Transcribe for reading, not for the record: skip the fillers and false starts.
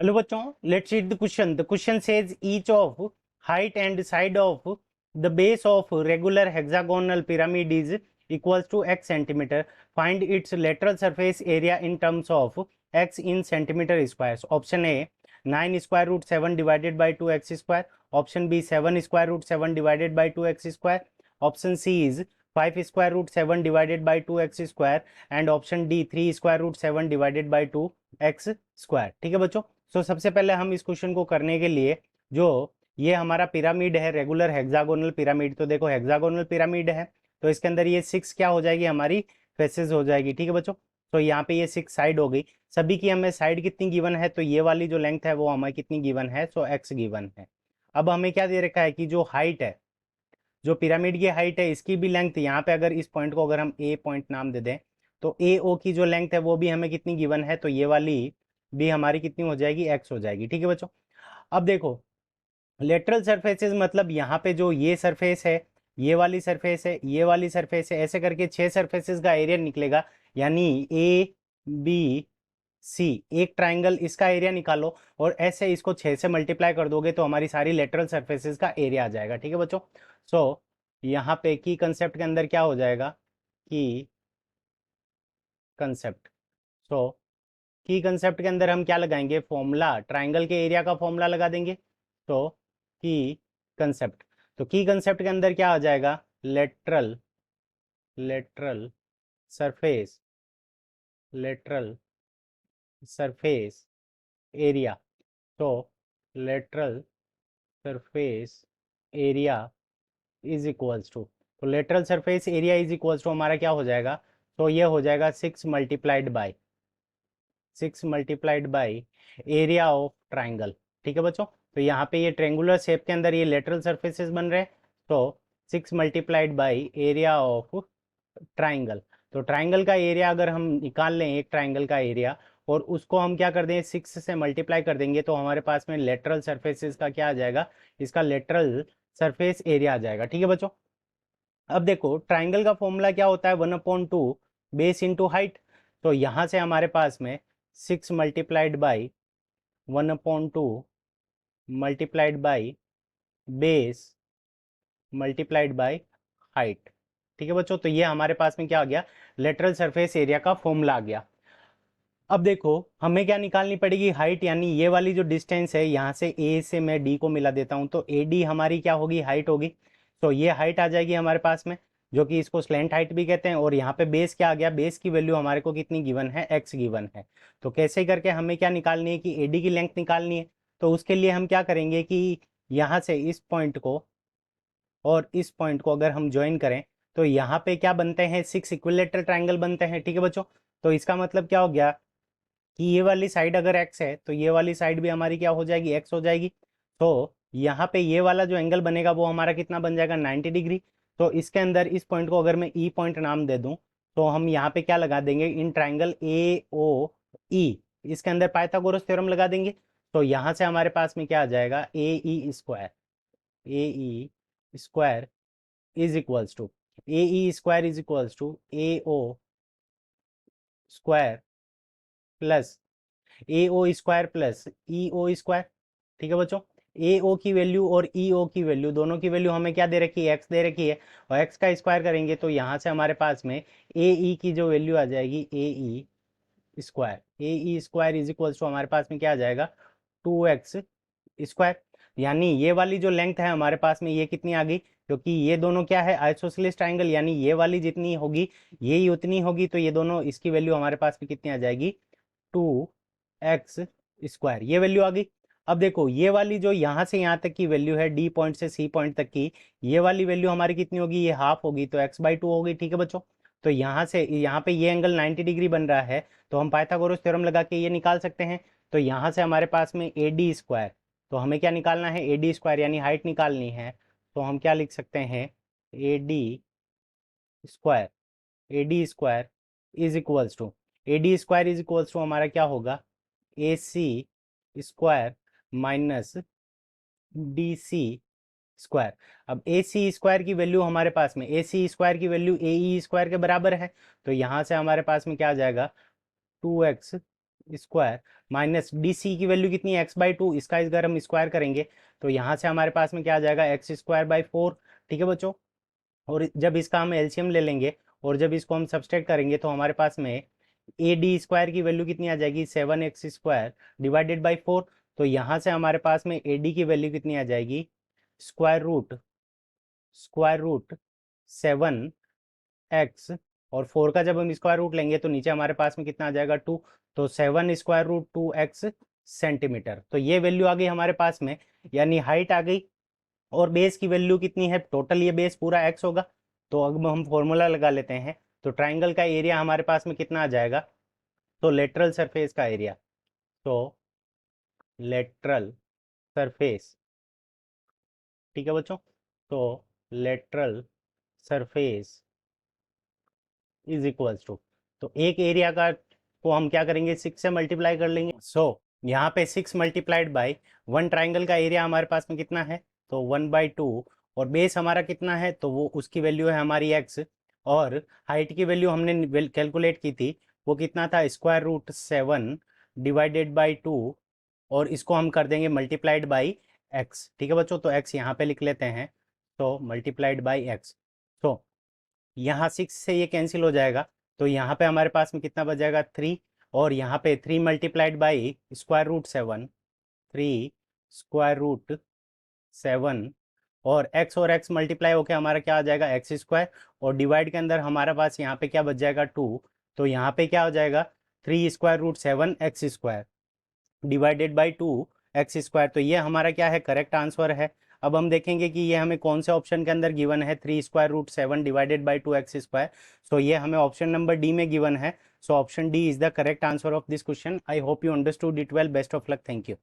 Hello बच्चों, let's read the question. The question says each of height and side of the base of regular hexagonal pyramid is equals to x centimeter. Find its lateral surface area in terms of x in centimeter squares. Option A 9 square root 7 divided by 2x square. Option B 7 square root 7 divided by 2x square. Option C is 5 square root 7 divided by 2x square. And option D 3 square root 7 divided by 2x square. ठीक है बच्चों. सबसे पहले हम इस question को करने के लिए जो ये हमारा पिरामिड है, रेगुलर हेक्सागोनल पिरामिड, तो देखो हेक्सागोनल पिरामिड है तो इसके अंदर ये 6 क्या हो जाएगी, हमारी फेसेस हो जाएगी. ठीक है बच्चों. तो यहाँ पे ये 6 साइड हो गई. सभी की हमें साइड कितनी गिवन है, तो ये वाली जो लेंथ है वो हमें कितनी गिवन है, सो एक्स गिवन है. अब हमें क्या दे रखा है कि जो हाइट है, जो पिरामिड की हाइट है, इसकी भी लेंथ, यहाँ पे अगर इस पॉइंट को अगर हम ए पॉइंट नाम दे दें तो ए ओ की जो लेंथ है वो भी हमें कितनी गिवन है, तो ये वाली भी हमारी कितनी हो जाएगी, एक्स हो जाएगी. ठीक है बच्चों. अब देखो लेटरल सरफेसेस मतलब यहाँ पे जो ये सरफेस है, ये वाली सरफेस है, ये वाली सरफेस है, ऐसे करके 6 सरफेसेस का एरिया निकलेगा. यानी ए बी सी, एक ट्राइंगल, इसका एरिया निकालो और ऐसे इसको 6 से मल्टीप्लाई कर दोगे तो हमारी सारी लेटरल सरफेसेस का एरिया आ जाएगा. ठीक है बच्चों. यहाँ पे की कंसेप्ट के अंदर क्या हो जाएगा, की कंसेप्ट. सो की कंसेप्ट के अंदर हम क्या लगाएंगे, फॉर्मूला, ट्राइंगल के एरिया का फॉर्मूला लगा देंगे. तो की कंसेप्ट, तो की कंसेप्ट के अंदर क्या आ जाएगा, lateral lateral surface lateral surface area. तो lateral surface area is equals to, तो lateral surface area is equals to हमारा क्या हो जाएगा, तो ये हो जाएगा 6 multiplied by area of triangle. ठीक है बच्चों. तो यहाँ पे ये ट्रेंगुलर शेप के अंदर ये लेटरल सरफेसेस बन रहे हैं. तो 6 multiplied by area of triangle. तो ट्राइंगल का एरिया अगर हम निकाल लें, एक ट्राइंगल का एरिया, और उसको हम क्या कर दें, 6 से मल्टीप्लाई कर देंगे तो हमारे पास में लेटरल सरफेसेस का क्या आ जाएगा, इसका लेटरल सरफेस एरिया आ जाएगा. ठीक है बच्चों. अब देखो ट्राइंगल का फॉर्मूला क्या होता है, 1/2 बेस इंटू हाइट. तो यहाँ से हमारे पास में 6 multiplied by 1/2 multiplied by base multiplied by height. ठीक है बच्चों. तो ये हमारे पास में क्या आ गया, लेटरल सरफेस एरिया का फॉर्मूला आ गया. अब देखो हमें क्या निकालनी पड़ेगी, हाइट, यानी ये वाली जो डिस्टेंस है यहाँ से ए से मैं डी को मिला देता हूँ तो ए डी हमारी क्या होगी, हाइट होगी. तो ये हाइट आ जाएगी हमारे पास में, जो कि इसको स्लैंट हाइट भी कहते हैं. और यहाँ पे बेस क्या आ गया, बेस की वैल्यू हमारे को कितनी गिवन है, एक्स गिवन है. तो कैसे करके हमें क्या निकालनी है कि ए डी की लेंथ निकालनी है. तो उसके लिए हम क्या करेंगे कि यहाँ से इस पॉइंट को और इस पॉइंट को अगर हम ज्वाइन करें तो यहाँ पे क्या बनते हैं, 6 इक्विलेटरल ट्राइंगल बनते हैं. ठीक है बच्चों. तो इसका मतलब क्या हो गया कि ये वाली साइड अगर एक्स है तो ये वाली साइड भी हमारी क्या हो जाएगी, एक्स हो जाएगी. तो यहाँ पे ये वाला जो एंगल बनेगा वो हमारा कितना बन जाएगा, 90 डिग्री. तो इसके अंदर इस पॉइंट को अगर मैं ई पॉइंट नाम दे दूं तो हम यहाँ पे क्या लगा देंगे, इन ट्राइंगल ए ओ ई, इसके अंदर पाइथागोरस थ्योरम लगा देंगे. तो यहाँ से हमारे पास में क्या आ जाएगा, A E square is equals to A O square plus A O square plus E O square. ठीक है बच्चों. ए ओ की वैल्यू और ई ओ की वैल्यू, दोनों की वैल्यू हमें क्या दे रखी है, एक्स दे रखी है. और एक्स का स्क्वायर करेंगे तो यहाँ से हमारे पास में ए ई की जो वैल्यू आ जाएगी, ए E square is equals to हमारे पास में क्या आ जाएगा, 2x स्क्वायर. यानी ये वाली जो लेंथ है हमारे पास में ये कितनी आ गई, क्योंकि ये दोनों क्या है, आइसोसेलेस ट्राइंगल, यानी ये वाली जितनी होगी ये ही उतनी होगी. तो ये दोनों, इसकी वैल्यू हमारे पास में कितनी आ जाएगी, 2x स्क्वायर, ये वैल्यू आ गई. अब देखो ये वाली जो यहाँ से यहाँ तक की वैल्यू है, डी पॉइंट से सी पॉइंट तक की, ये वाली वैल्यू हमारी कितनी होगी, ये हाफ होगी, तो x/2 होगी. ठीक है बच्चों. तो यहाँ से यहाँ पे ये एंगल 90 डिग्री बन रहा है तो हम पाइथागोरस थ्योरम लगा के ये निकाल सकते हैं. तो यहाँ से हमारे पास में ए डी स्क्वायर, तो हमें क्या निकालना है, ए डी स्क्वायर यानी हाइट निकालनी है. तो हम क्या लिख सकते हैं, square A D square is equals to हमारा क्या होगा, A C square minus D C square. अब ए सी स्क्वायर की वैल्यू हमारे पास में, ए सी स्क्वायर की वैल्यू ए ई स्क्वायर के बराबर है. तो यहाँ से हमारे पास में क्या आ जाएगा, 2x स्क्वायर माइनस डी सी की वैल्यू कितनी है x/2, इसका अगर हम स्क्वायर करेंगे तो यहाँ से हमारे पास में क्या आ जाएगा x²/4। ठीक है बच्चों, और जब इसका हम एलसीएम ले लेंगे और जब इसको हम सब्सट्रैक्ट करेंगे तो हमारे पास में ए डी स्क्वायर की वैल्यू कितनी आ जाएगी 7x² डिवाइडेड बाई 4। तो यहाँ से हमारे पास में ए डी की वैल्यू कितनी आ जाएगी स्क्वायर रूट 7x, और 4 का जब हम स्क्वायर रूट लेंगे तो नीचे हमारे पास में कितना आ जाएगा 2। तो 7√2x सेंटीमीटर। तो ये वैल्यू आ गई हमारे पास में, यानी हाइट आ गई। और बेस की वैल्यू कितनी है, टोटल ये बेस पूरा x होगा। तो अब हम फॉर्मूला लगा लेते हैं। तो ट्राइंगल का एरिया हमारे पास में कितना आ जाएगा, तो लेटरल सरफेस का एरिया, तो लेटरल सरफेस, ठीक है बच्चों, तो lateral surface is equals to, तो एक एरिया का को हम क्या करेंगे 6 से मल्टीप्लाई कर लेंगे। यहाँ पे 6 मल्टीप्लाइड बाई 1, ट्राइंगल का एरिया हमारे पास में कितना है, तो 1/2, और बेस हमारा कितना है, तो वो उसकी वैल्यू है हमारी x, और हाइट की वैल्यू हमने कैलकुलेट की थी, वो कितना था √7 डिवाइडेड बाई 2, और इसको हम कर देंगे मल्टीप्लाइड बाई x। ठीक है बच्चों, तो x यहाँ पे लिख लेते हैं, तो मल्टीप्लाइड बाई x। तो यहाँ 6 से ये कैंसिल हो जाएगा, तो यहाँ पे हमारे पास में कितना बच जाएगा 3, और यहाँ पे 3 मल्टीप्लाइड बाई √7, 3√7, और x मल्टीप्लाई होके हमारा क्या आ जाएगा x², और डिवाइड के अंदर हमारे पास यहाँ पे क्या बच जाएगा 2। तो यहाँ पे क्या हो जाएगा 3√7x² डिवाइडेड बाई 2x²। तो ये हमारा क्या है, करेक्ट आंसर है। अब हम देखेंगे कि ये हमें कौन से ऑप्शन के अंदर गिवन है, 3√7 डिवाइडेड बाई 2x²। सो ये हमें ऑप्शन नंबर डी में गिवन है। So option D is the correct answer of this question. I hope you understood it well. Best of luck. Thank you.